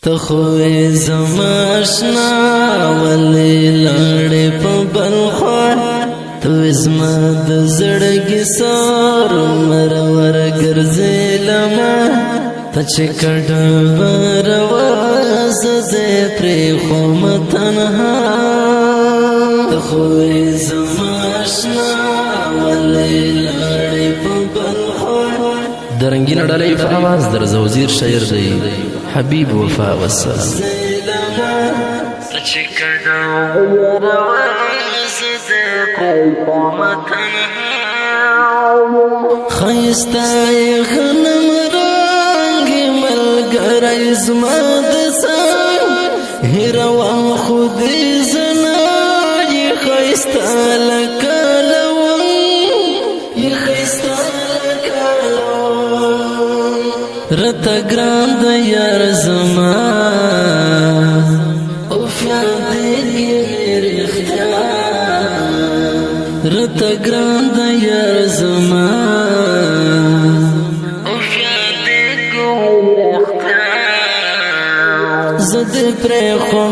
تخوی زماشنا ولی لڑی پا بلخوا تو زما د زړګي سار مرور ګرځي لما ته چې کډه ورواز دې پرې خو متنها تخوی زماشنا ولی لړی په بلخوا درنګین ډلې په आवाज در زوزیر شاعر دی حبیب وفا والسلام ته چې کډه ورواز دې پرې خو متنها خیستا غنم ملګری زما د سان هیروان خودی زنا یې ښایسته لکه لون یې ښایسته لکه لون راته ګران د یار زما اوف یادېږي مې رښتیا راته ګران د یار زما زد پر خو